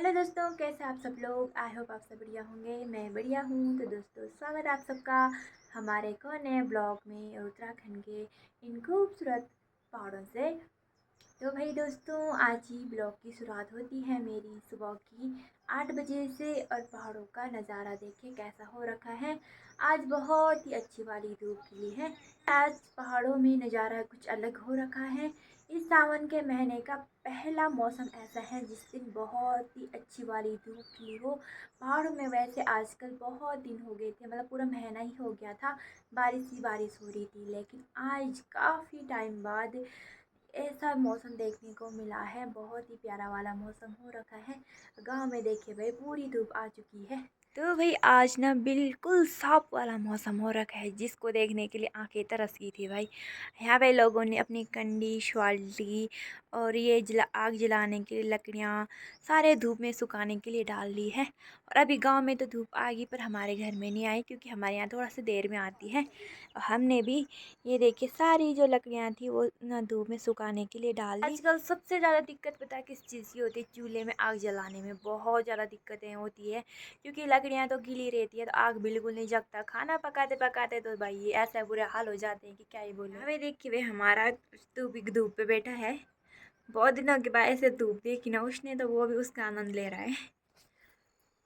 Hello दोस्तों, कैसे आप सब लोग। आई होप आप सब बढ़िया होंगे। मैं बढ़िया हूँ। तो दोस्तों, स्वागत है आप सबका हमारे एक और नए ब्लॉग में और उत्तराखंड के इन खूबसूरत पहाड़ों से। तो भाई दोस्तों, आज ही ब्लॉग की शुरुआत होती है मेरी सुबह की 8 बजे से। और पहाड़ों का नज़ारा देखिए कैसा हो रखा है। आज बहुत ही अच्छी वाली धूप खिली है। आज पहाड़ों में नज़ारा कुछ अलग हो रखा है। इस सावन के महीने का पहला मौसम ऐसा है जिस दिन बहुत ही अच्छी वाली धूप खिली हो। पहाड़ों में वैसे आजकल बहुत दिन हो गए थे, मतलब पूरा महीना ही हो गया था बारिश ही बारिश हो रही थी, लेकिन आज काफ़ी टाइम बाद ऐसा मौसम देखने को मिला है। बहुत ही प्यारा वाला मौसम हो रखा है। गांव में देखिए भाई पूरी धूप आ चुकी है। तो भाई आज ना बिल्कुल साफ वाला मौसम हो रखा है, जिसको देखने के लिए आंखें तरस गई थी भाई। यहाँ पे लोगों ने अपनी कंडी श्वाल्टी और ये आग जलाने के लिए लकड़ियाँ सारे धूप में सुखाने के लिए डाल ली है। और अभी गांव में तो धूप आ गई, पर हमारे घर में नहीं आई क्योंकि हमारे यहाँ थोड़ा सा देर में आती है। और हमने भी ये देखिए सारी जो लकड़ियाँ थी वो ना धूप में सुखाने के लिए डाल दी। आजकल सबसे ज़्यादा दिक्कत पता है किस चीज़ की होती है? चूल्हे में आग जलाने में बहुत ज़्यादा दिक्कतें होती है, क्योंकि लकड़ियाँ तो गीली रहती है तो आग बिल्कुल नहीं जगता। खाना पकाते पकाते तो भाई ये ऐसा बुरे हाल हो जाते हैं कि क्या ही बोले। हमें देखिए भाई हमारा धूप पे बैठा है। बहुत दिनों के बाद ऐसे धूप देखी ना उसने, तो वो भी उसका आनंद ले रहा है।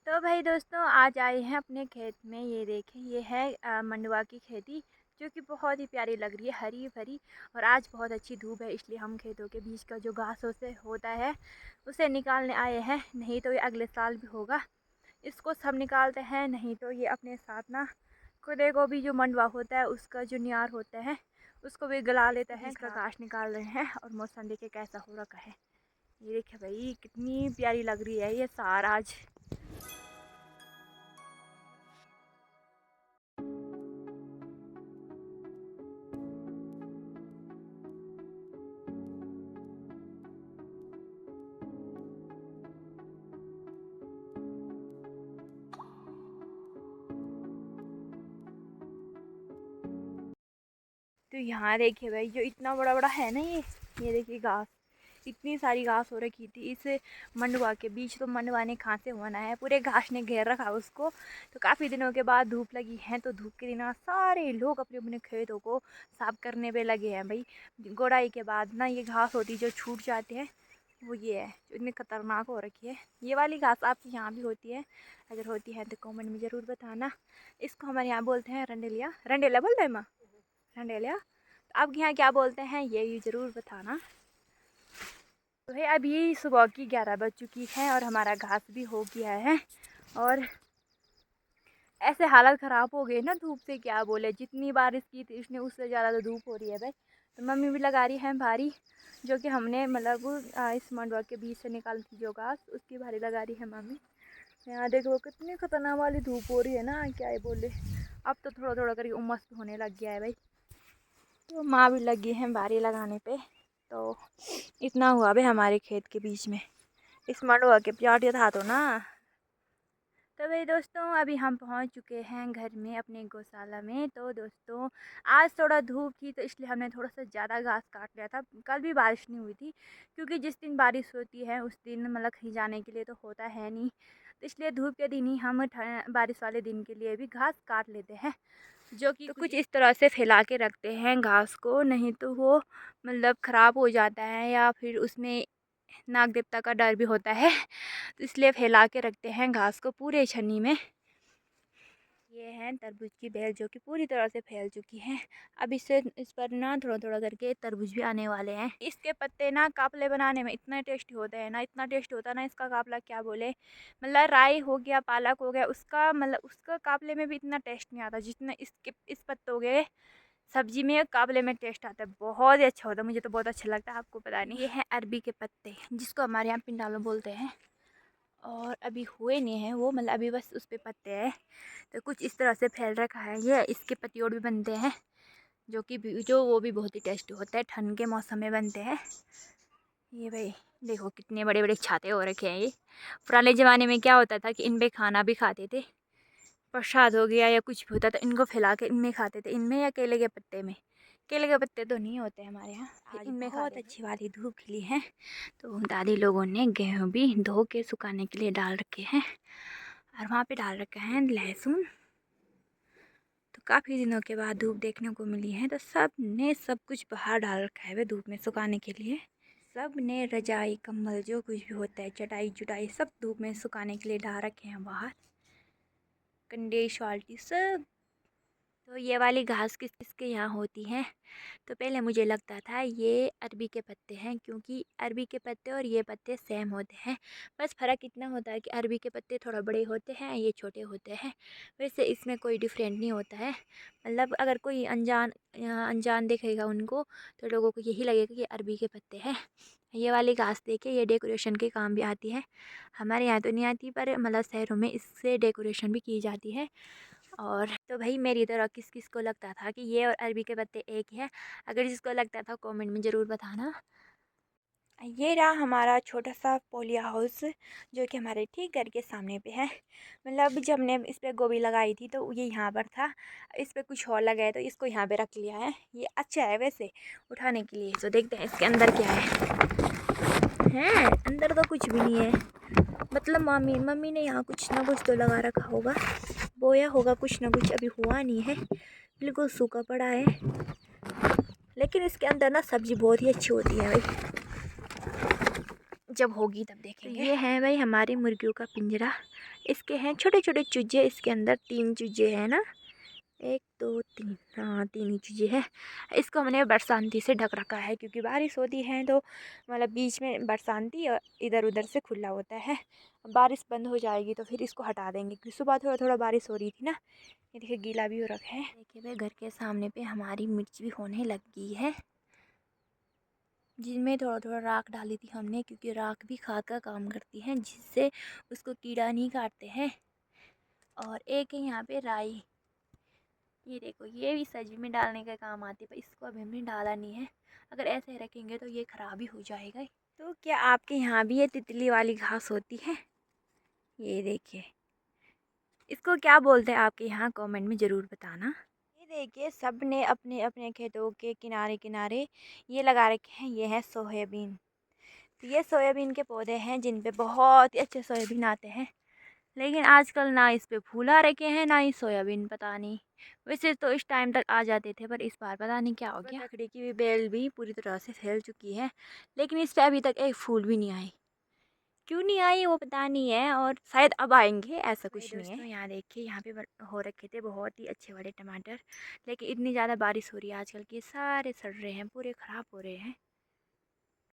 तो भाई दोस्तों, आज आए हैं अपने खेत में। ये देखें, ये है मंडुआ की खेती, जो कि बहुत ही प्यारी लग रही है, हरी भरी। और आज बहुत अच्छी धूप है, इसलिए हम खेतों के बीच का जो घास उसे होता है उसे निकालने आए हैं। नहीं तो ये अगले साल भी होगा। इसको सब निकालते हैं, नहीं तो ये अपने साथ ना खुदे को भी जो मंडुआ होता है उसका जो नियार होता है उसको भी गला लेते हैं। इसका घास निकाल रहे हैं और मौसम देखिए कैसा हो रखा है। ये देखिए भाई कितनी प्यारी लग रही है ये सारा आज। तो यहाँ देखिए भाई जो इतना बड़ा बड़ा है ना ये देखिए घास, इतनी सारी घास हो रखी थी इस मंडुआ के बीच। तो मंडुआ ने कहाँ से होना है, पूरे घास ने घेर रखा उसको। तो काफ़ी दिनों के बाद धूप लगी है, तो धूप के दिन सारे लोग अपने अपने खेतों को साफ करने पे लगे हैं भाई। गोड़ाई के बाद ना ये घास होती जो छूट जाते हैं वो ये है जो इतनी खतरनाक हो रखी है। ये वाली घास आपके यहाँ भी होती है? अगर होती है तो कमेंट में ज़रूर बताना। इसको हमारे यहाँ बोलते हैं रंडेलिया। रंडेला बोलते हैं माँ? रंडेलिया। तो आपके यहाँ क्या बोलते हैं ये ज़रूर बताना। तो भाई अभी सुबह की 11 बज चुकी है और हमारा घास भी हो गया है। और ऐसे हालत ख़राब हो गई ना धूप से, क्या बोले। जितनी बारिश की थी उसने उससे ज़्यादा तो धूप हो रही है भाई। तो मम्मी भी लगा रही है भारी, जो कि हमने मतलब इस मंडुआ के बीच से निकाली थी जो घास, उसकी भारी लगा रही है मम्मी। यहाँ देखो कितनी खतरनाक वाली धूप हो रही है ना, क्या ही बोले। अब तो थोड़ा थोड़ा करके उमस होने लग गया है भाई। तो माँ भी लगी है बारी लगाने पे। तो इतना हुआ भाई हमारे खेत के बीच में इस मंडुआ के प्याट था तो ना। तो भाई दोस्तों, अभी हम पहुंच चुके हैं घर में अपने गौशाला में। तो दोस्तों आज थोड़ा धूप थी तो इसलिए हमने थोड़ा सा ज़्यादा घास काट लिया था। कल भी बारिश नहीं हुई थी, क्योंकि जिस दिन बारिश होती है उस दिन मतलब कहीं जाने के लिए तो होता है नहीं। तो इसलिए धूप के दिन ही हम बारिश वाले दिन के लिए भी घास काट लेते हैं, जो कि तो कुछ इस तरह से फैला के रखते हैं घास को, नहीं तो वो मतलब ख़राब हो जाता है या फिर उसमें नाग देवता का डर भी होता है। तो इसलिए फैला के रखते हैं घास को पूरे छन्नी में। ये है तरबूज की बेल, जो कि पूरी तरह से फैल चुकी है। अब इस पर ना थोड़ा थोड़ा करके तरबूज भी आने वाले हैं। इसके पत्ते ना कापले बनाने में इतना टेस्टी होते हैं ना, इतना टेस्टी होता है ना इसका कापला, क्या बोले। मतलब राई हो गया, पालक हो गया, उसका मतलब उसका कापले में भी इतना टेस्ट नहीं आता जितना इस पत्तों के सब्जी में काबले में टेस्ट आता है। बहुत ही अच्छा होता है, मुझे तो बहुत अच्छा लगता है, आपको पता नहीं। ये है अरबी के पत्ते, जिसको हमारे यहाँ पिंडालो बोलते हैं। और अभी हुए नहीं हैं वो, मतलब अभी बस उस पे पत्ते हैं। तो कुछ इस तरह से फैल रखा है ये। इसके पत्तियों भी बनते हैं, जो वो भी बहुत ही टेस्टी होता है, ठंड के मौसम में बनते हैं। ये भाई देखो कितने बड़े बड़े छाते हो रखे हैं ये। पुराने ज़माने में क्या होता था कि इन पे खाना भी खाते थे, प्रसाद हो गया या कुछ भी होता था इनको फैला के इनमें खाते थे, इनमें या केले के पत्ते में। केले के पत्ते तो नहीं होते हमारे यहाँ, आज इनमें बहुत अच्छी वाली धूप खिली है। तो दादी लोगों ने गेहूँ भी धो के सुखाने के लिए डाल रखे हैं और वहाँ पे डाल रखा है लहसुन। तो काफ़ी दिनों के बाद धूप देखने को मिली है, तो सब ने सब कुछ बाहर डाल रखा है वे धूप में सुखाने के लिए। सब ने रजाई कंबल जो कुछ भी होता है चटाई चुटाई सब धूप में सुखाने के लिए डाल रखे हैं बाहर, कंडे शाल्टी सब। तो ये वाली घास किस किसके यहाँ होती है? तो पहले मुझे लगता था ये अरबी के पत्ते हैं, क्योंकि अरबी के पत्ते और ये पत्ते सेम होते हैं। बस फ़र्क इतना होता है कि अरबी के पत्ते थोड़ा बड़े होते हैं, ये छोटे होते हैं। वैसे इसमें कोई डिफरेंट नहीं होता है। मतलब अगर कोई अनजान देखेगा उनको तो लोगों को यही लगेगा कि अरबी के पत्ते हैं। ये वाली घास देखिए, ये डेकोरेशन के काम भी आती है। हमारे यहाँ तो नहीं आती, पर मतलब शहरों में इससे डेकोरेशन भी की जाती है। और तो भाई मेरी तरह किस किस को लगता था कि ये और अरबी के पत्ते एक ही है? अगर जिसको लगता था कमेंट में ज़रूर बताना। ये रहा हमारा छोटा सा पोलिया हाउस, जो कि हमारे ठीक घर के सामने पे है। मतलब जब हमने इस पर गोभी लगाई थी तो ये यहाँ पर था, इस पर कुछ और लगाया तो इसको यहाँ पे रख लिया है। ये अच्छा है वैसे उठाने के लिए। तो देखते हैं इसके अंदर क्या है अंदर तो कुछ भी नहीं है। मतलब मम्मी ने यहाँ कुछ ना कुछ तो लगा रखा होगा, बोया होगा कुछ ना कुछ, अभी हुआ नहीं है, बिल्कुल सूखा पड़ा है। लेकिन इसके अंदर ना सब्जी बहुत ही अच्छी होती है भाई, जब होगी तब देखेंगे। तो ये है भाई हमारी मुर्गियों का पिंजरा। इसके हैं छोटे छोटे चूजे, इसके अंदर 3 चूजे हैं ना, 1 2 3, हाँ 3 ही चूजे हैं। इसको हमने बरसाती से ढक रखा है, क्योंकि बारिश होती है तो मतलब बीच में बरसाती और इधर उधर से खुला होता है। बारिश बंद हो जाएगी तो फिर इसको हटा देंगे, क्योंकि सुबह थोड़ा थोड़ा बारिश हो रही थी ना। ये देखिए गीला भी हो रखा है। देखिए भाई घर के सामने पे हमारी मिर्च भी होने लग गई है, जिनमें थोड़ा थोड़ा राख डाली थी हमने, क्योंकि राख भी खाद का काम करती है, जिससे उसको कीड़ा नहीं काटते हैं। और एक है यहाँ पे राई, ये देखो ये भी सब्जी में डालने का काम आती है, पर इसको अभी हमने डाला नहीं है। अगर ऐसे रखेंगे तो ये ख़राब ही हो जाएगा। तो क्या आपके यहाँ भी ये तितली वाली घास होती है? ये देखिए इसको क्या बोलते हैं आपके यहाँ, कमेंट में ज़रूर बताना। ये देखिए सब ने अपने अपने खेतों के किनारे किनारे ये लगा रखे हैं, ये है सोयाबीन। तो ये सोयाबीन के पौधे हैं जिन पे बहुत ही अच्छे सोयाबीन आते हैं। लेकिन आजकल ना इस पे फूल आ रखे हैं ना ही सोयाबीन, पता नहीं। वैसे तो इस टाइम तक आ जाते थे, पर इस बार पता नहीं क्या हो गया। ककड़ी की भी बेल भी पूरी तरह से फैल चुकी है, लेकिन इस पे अभी तक एक फूल भी नहीं आई। क्यों नहीं आई वो पता नहीं है, और शायद अब आएंगे, ऐसा कुछ नहीं है। यहाँ देखिए यहाँ पे हो रखे थे बहुत ही अच्छे वाले टमाटर, लेकिन इतनी ज़्यादा बारिश हो रही है आजकल कि सारे सड़ रहे हैं, पूरे ख़राब हो रहे हैं।